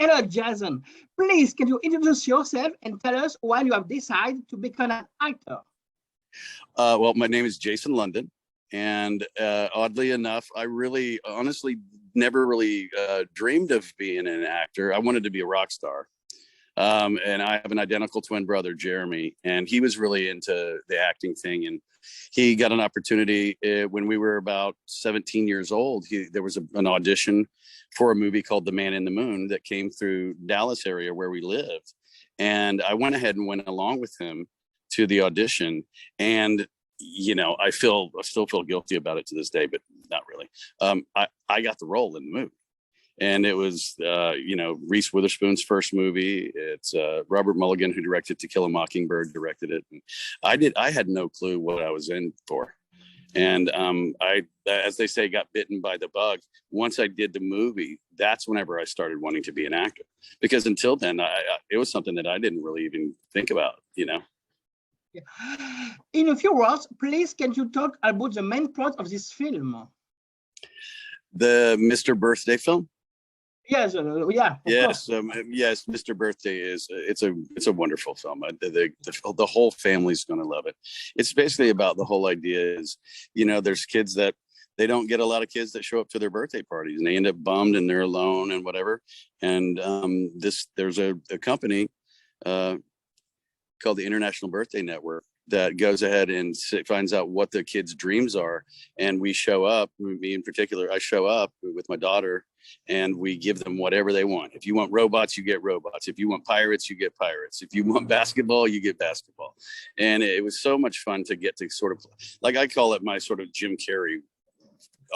Hello, Jason. Please, can you introduce yourself and tell us why you have decided to become an actor? Well, my name is Jason London, and oddly enough, I really, honestly, never really dreamed of being an actor. I wanted to be a rock star. And I have an identical twin brother, Jeremy, and he was really into the acting thing. And he got an opportunity when we were about 17 years old. There was an audition for a movie called The Man in the Moon that came through Dallas area where we lived. And I went ahead and went along with him to the audition. And, you know, I still feel guilty about it to this day, but not really. I got the role in the movie. And it was, you know, Reese Witherspoon's first movie. It's Robert Mulligan, who directed To Kill a Mockingbird, directed it. And I had no clue what I was in for. And I, as they say, got bitten by the bug. Once I did the movie, that's whenever I started wanting to be an actor. Because until then, it was something that I didn't really even think about, you know. In a few words, please, can you talk about the main plot of this film? The Mr. Birthday film? Yes, yeah. Yes, yes. Mr. Birthday it's a wonderful film. The whole family's going to love it. It's basically about the whole idea is, you know, there's kids that they don't get a lot of kids that show up to their birthday parties, and they end up bummed and they're alone and whatever. And there's a company called the International Birthday Network that goes ahead and finds out what the kids' dreams are. And we show up, me in particular, I show up with my daughter, and we give them whatever they want. If you want robots, you get robots. If you want pirates, you get pirates. If you want basketball, you get basketball. And it was so much fun to get to sort of, like, I call it my sort of Jim Carrey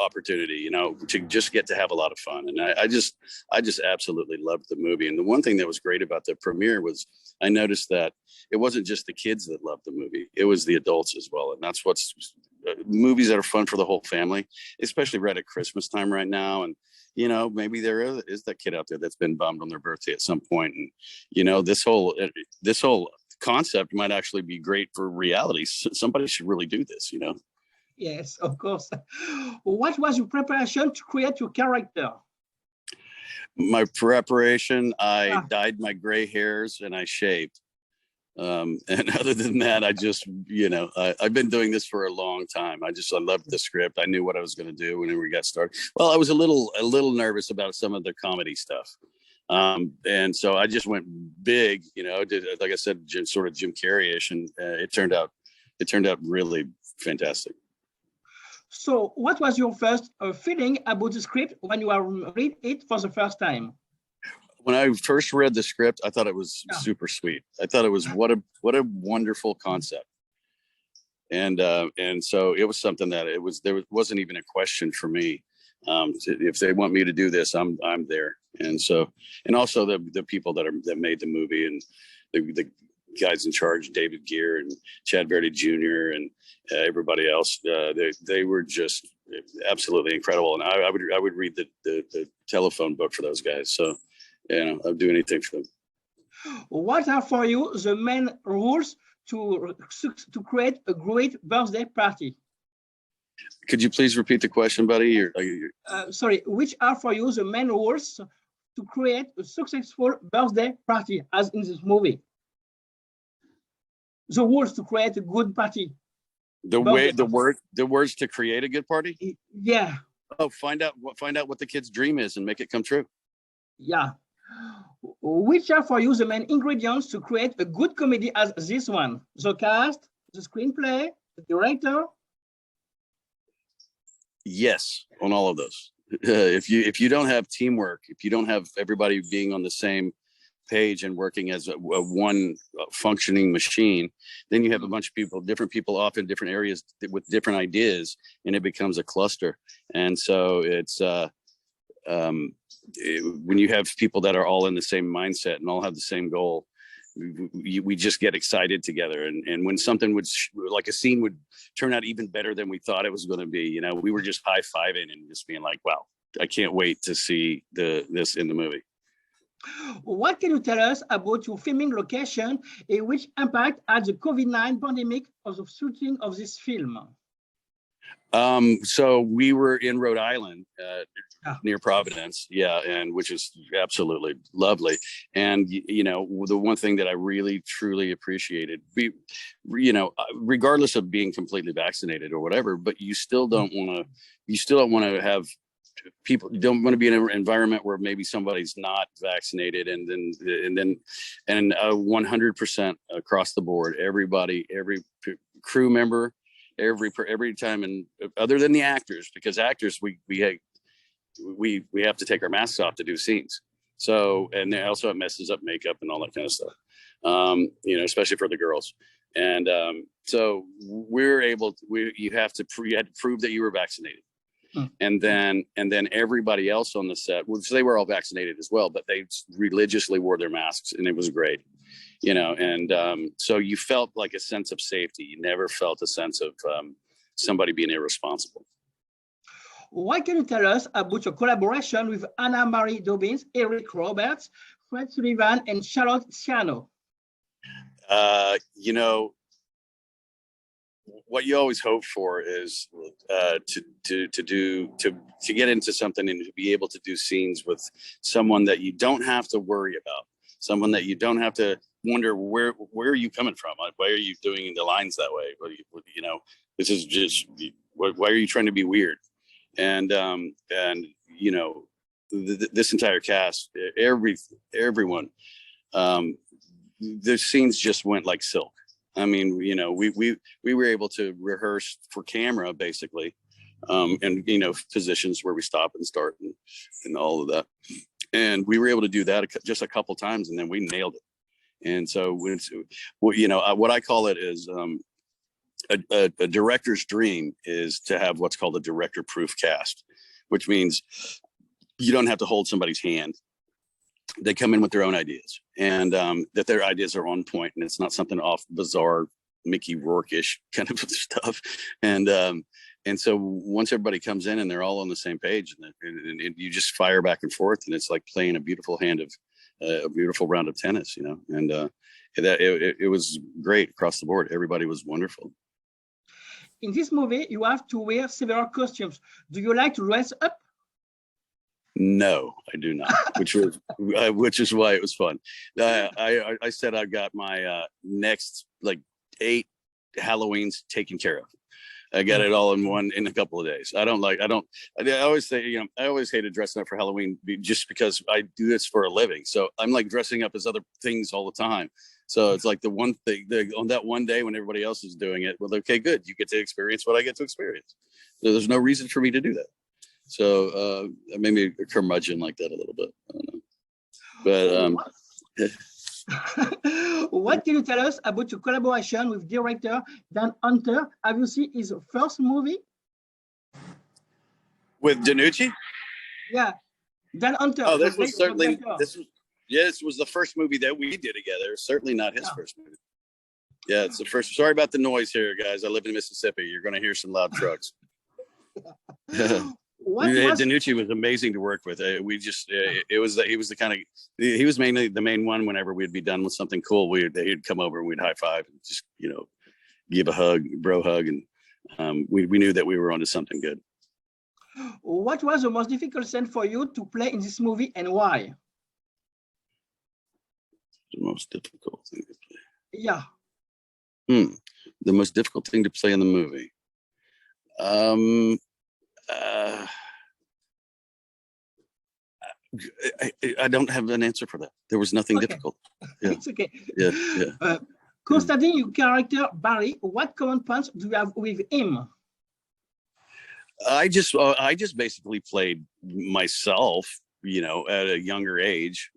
opportunity, you know, to just get to have a lot of fun. And I just absolutely loved the movie. And the one thing that was great about the premiere was I noticed that it wasn't just the kids that loved the movie, it was the adults as well. And that's what's movies that are fun for the whole family, especially right at Christmas time right now. And, you know, maybe there is that kid out there that's been bummed on their birthday at some point. And, you know, this whole concept might actually be great for reality. Somebody should really do this, you know? Yes, of course. What was your preparation to create your character? My preparation, I dyed my gray hairs and I shaved. And other than that, I just, you know, I've been doing this for a long time. I loved the script. I knew what I was going to do when we got started. Well, I was a little nervous about some of the comedy stuff. And so I just went big, you know, did, like I said, sort of Jim Carrey-ish, and it turned out really fantastic. So what was your first feeling about the script when you read it for the first time? When I first read the script, I thought it was super sweet. I thought it was what a wonderful concept. And so it was something that there wasn't even a question for me. If they want me to do this, I'm there. And so, and also the people that made the movie, and the guys in charge, David Gear and Chad Verdi Jr. and everybody else, they were just absolutely incredible. And I would read the telephone book for those guys. So, you know, I'd do anything for them. What are for you the main rules to create a great birthday party? Could you please repeat the question, buddy? Sorry, which are for you the main rules to create a successful birthday party, as in this movie? The rules to create a good party. The words to create a good party? Yeah. Oh, find out what the kid's dream is and make it come true. Yeah. Which are for you the main ingredients to create a good comedy as this one? The cast, the screenplay, the director? Yes, on all of those. If you don't have teamwork, if you don't have everybody being on the same page and working as a one functioning machine, then you have a bunch of people, different people off in different areas with different ideas, and it becomes a cluster. And so it's when you have people that are all in the same mindset and all have the same goal, we just get excited together. And when something would, like a scene would turn out even better than we thought it was going to be, you know, we were just high-fiving and just being like, wow, I can't wait to see this in the movie. What can you tell us about your filming location and which impact had the COVID-19 pandemic of the shooting of this film? So we were in Rhode Island near Providence. Yeah. And which is absolutely lovely. And, you know, the one thing that I really, truly appreciated, you know, regardless of being completely vaccinated or whatever, but you still don't want to have people, you don't want to be in an environment where maybe somebody's not vaccinated and 100% across the board, everybody, every crew member, every time, and other than the actors, because actors, we have to take our masks off to do scenes. So, and also it messes up makeup and all that kind of stuff, you know, especially for the girls. And so you had to prove that you were vaccinated. And then everybody else on the set, which they were all vaccinated as well, but they religiously wore their masks, and it was great, you know. And so you felt like a sense of safety. You never felt a sense of somebody being irresponsible. What can you tell us about your collaboration with Anna Marie Dobbins, Eric Roberts, Fred Sullivan, and Charlotte Ciano? You know, what you always hope for is to get into something and to be able to do scenes with someone that you don't have to worry about, someone that you don't have to wonder where are you coming from, like, why are you doing the lines that way, you know, this is just, why are you trying to be weird? And you know, this entire cast, everyone, the scenes just went like silk. I mean, you know, we were able to rehearse for camera basically, and, you know, positions where we stop and start and all of that. And we were able to do that just a couple times, and then we nailed it. And so, you know, what I call it is a director's dream is to have what's called a director-proof cast, which means you don't have to hold somebody's hand. They come in with their own ideas, and that their ideas are on point, and it's not something off bizarre Mickey Rourke-ish kind of stuff. And so once everybody comes in and they're all on the same page, and you just fire back and forth, and it's like playing a beautiful round of tennis, you know. And it was great across the board. Everybody was wonderful. In this movie, you have to wear several costumes. Do you like to dress up? No, I do not, which is why it was fun. I said I got my next like 8 Halloweens taken care of. I got it all in a couple of days. I always say, you know, I always hated dressing up for Halloween just because I do this for a living. So I'm like dressing up as other things all the time. So it's like the one thing on that one day when everybody else is doing it. Well, okay, good. You get to experience what I get to experience. So there's no reason for me to do that. So maybe a curmudgeon like that a little bit. I don't know. But what can you tell us about your collaboration with director Dan Hunter? Have you seen his first movie? With DiNucci? Yeah, Dan Hunter. Oh, this was the first movie that we did together. Certainly not his first movie. Yeah, it's the first. Sorry about the noise here, guys. I live in Mississippi. You're going to hear some loud trucks. DiNucci was amazing to work with. He was mainly the main one. Whenever we'd be done with something cool, he'd come over and we'd high five and just, you know, give a hug, bro hug, and we knew that we were onto something good. What was the most difficult scene for you to play in this movie, and why? The most difficult thing to play. Yeah. The most difficult thing to play in the movie. I don't have an answer for that. There was nothing difficult. Yeah. It's okay. Yeah. Concerning your character Barry, what common points do you have with him? I just basically played myself, you know, at a younger age.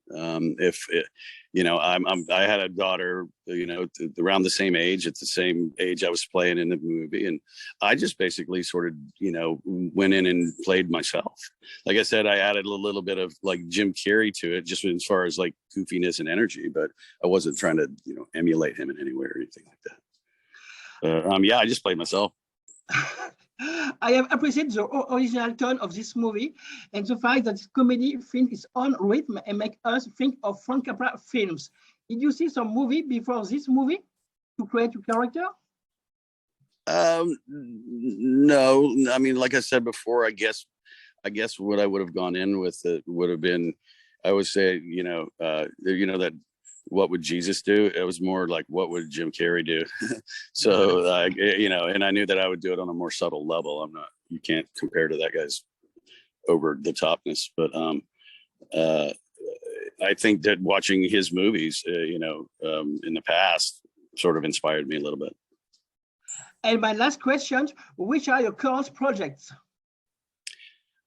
You know, I had a daughter, you know, around the same age, at the same age I was playing in the movie. And I just basically sort of, you know, went in and played myself. Like I said, I added a little bit of like Jim Carrey to it, just as far as like goofiness and energy, but I wasn't trying to, you know, emulate him in any way or anything like that. Yeah, I just played myself. I have appreciated the original tone of this movie and the fact that this comedy film its own rhythm and make us think of Frank Capra films. Did you see some movie before this movie to create your character? No, I mean, like I said before, I guess I guess what I would have gone in with it would have been, I would say, that what would Jesus do? It was more like, what would Jim Carrey do? So, and I knew that I would do it on a more subtle level. You can't compare to that guy's over the topness, but I think that watching his movies, in the past sort of inspired me a little bit. And my last question, which are your current projects?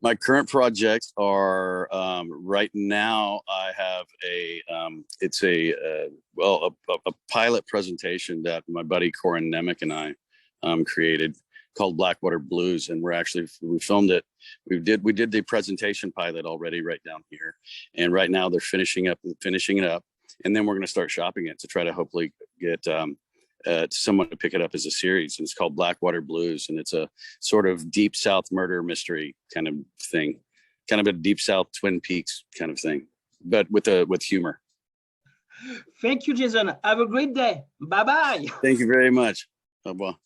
My current projects are right now. I have a pilot presentation that my buddy Corin Nemec and I created called Blackwater Blues, and we filmed it. We did the presentation pilot already right down here, and right now they're finishing it up, and then we're going to start shopping it to try to hopefully get someone to pick it up as a series. And it's called Blackwater Blues, and it's a sort of deep South murder mystery kind of thing, kind of a deep South Twin Peaks kind of thing, but with humor. Thank you, Jason. Have a great day. Bye bye. Thank you very much. Au revoir.